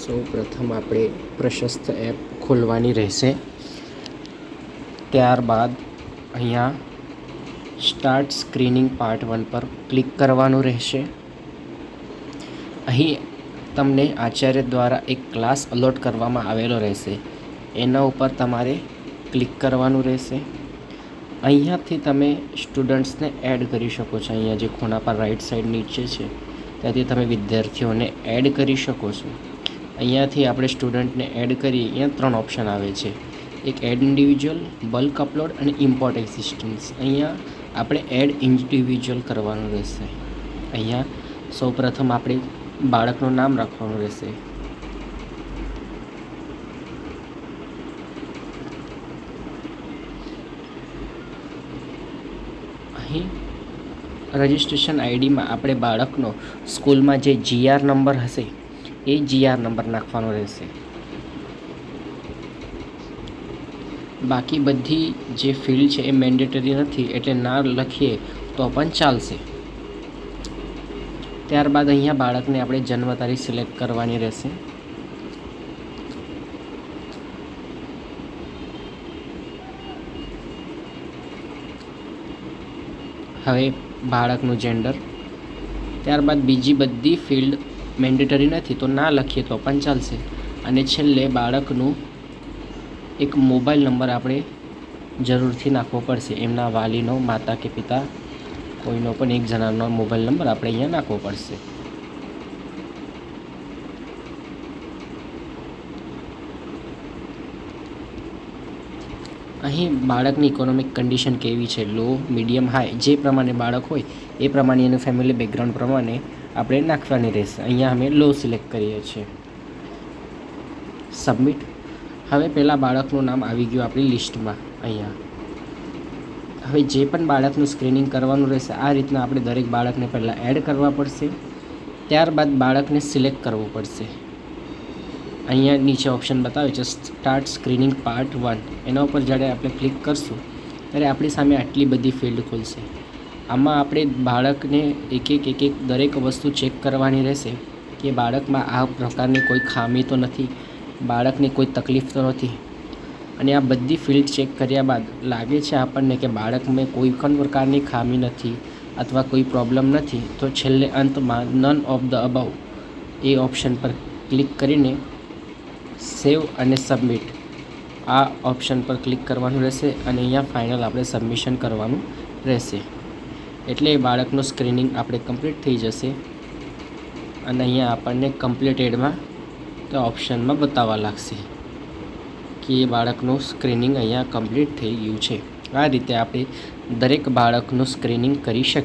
સૌ પ્રથમ આપણે પ્રશસ્ત એપ ખોલવાની રહેશે। ત્યારબાદ અહીંયા સ્ટાર્ટ સ્ક્રીનિંગ પાર્ટ 1 પર ક્લિક કરવાનું રહેશે। અહીં તમને આચાર્ય દ્વારા એક ક્લાસ અલોટ કરવામાં આવેલો રહેશે, એના ઉપર તમારે ક્લિક કરવાનું રહેશે। અહીંયાથી તમે સ્ટુડન્ટ્સને એડ કરી શકો છો। અહીંયા જે ખૂણા પર રાઈટ સાઈડ નીચે છે ત્યાંથી તમે વિદ્યાર્થીઓને એડ કરી શકો છો। અહીંયાથી આપણે સ્ટુડન્ટને એડ કરીએ, અહીંયા 3 ઓપ્શન આવે છે, એક એડ ઇન્ડિવિજ્યુઅલ, બલ્ક અપલોડ અને ઇમ્પોર્ટ એક્ઝિસ્ટન્સ। અહીંયા આપણે એડ ઇન્ડિવિજ્યુઅલ કરવાનું રહેશે। અહીંયા સૌપ્રથમ આપણે બાળકનું નામ રાખવાનું રહેશે। અહીં રજિસ્ટ્રેશન આઈડીમાં આપણે બાળકનો સ્કૂલમાં જે GR નંબર હશે એ GR નંબર નાખવાનો રહેશે। બાકી બધી જે ફિલ્ડ છે એ મેન્ડેટરી નથી, એટલે ના લખીએ તો પણ ચાલશે। ત્યારબાદ અહીંયા બાળકને આપણે જન્મ તારીખ સિલેક્ટ કરવાની રહેશે। હવે બાળકનું જેન્ડર, ત્યારબાદ બીજી બધી ફિલ્ડ મેન્ડેટરી નથી તો ના લખીએ તો પણ ચાલશે। અને છેલ્લે બાળકનું એક મોબાઈલ નંબર આપણે જરૂરથી નાખવો પડશે। એમના વાલીનો, માતા કે પિતા કોઈનો પણ એક જણાનો મોબાઈલ નંબર આપણે અહીંયા નાખવો પડશે। અહીં બાળકની ઇકોનોમિક કન્ડિશન કેવી છે, લો, મીડિયમ, હાઈ, જે પ્રમાણે બાળક હોય એ પ્રમાણે એનું ફેમિલી બેકગ્રાઉન્ડ પ્રમાણે આપણે નાખવાની રહેશે। અહીંયા અમે લો સિલેક્ટ કરીએ છીએ, સબમિટ। હવે પહેલાં બાળકનું નામ આવી ગયું આપણી લિસ્ટમાં। અહીંયા હવે જે પણ બાળકનું સ્ક્રીનિંગ કરવાનું રહેશે આ રીતના આપણે દરેક બાળકને પહેલાં એડ કરવા પડશે, ત્યારબાદ બાળકને સિલેક્ટ કરવું પડશે। અહીંયા નીચે ઓપ્શન બતાવે છે સ્ટાર્ટ સ્ક્રીનિંગ પાર્ટ 1, એના ઉપર જ્યારે આપણે ક્લિક કરશું ત્યારે આપણી સામે આટલી બધી ફિલ્ડ ખુલશે। આમાં આપણે બાળકને એક એક દરેક વસ્તુ ચેક કરવાની રહેશે કે બાળકમાં આ પ્રકારની કોઈ ખામી તો નથી, બાળકને કોઈ તકલીફ તો નથી। અને આ બધી ફિલ્ડ ચેક કર્યા બાદ લાગે છે આપણને કે બાળકમાં કોઈ પણ પ્રકારની ખામી નથી અથવા કોઈ પ્રોબ્લેમ નથી, તો છેલ્લે અંતમાં none of the about A option પર ક્લિક કરીને સેવ અને સબમિટ આ ઓપ્શન પર ક્લિક કરવાનું રહેશે અને અહીંયા ફાઇનલ આપણે સબમિશન કરવાનું રહેશે। એટલે બાળકનું સ્ક્રીનિંગ આપણે કમ્પ્લીટ થઈ જશે અને અહીંયા આપણને કમ્પ્લીટેડમાં તો ઓપ્શનમાં બતાવવા લાગશે કે એ બાળકનું સ્ક્રીનિંગ અહીંયા કમ્પ્લીટ થઈ ગયું છે। આ રીતે આપણે દરેક બાળકનું સ્ક્રીનિંગ કરી શકીએ।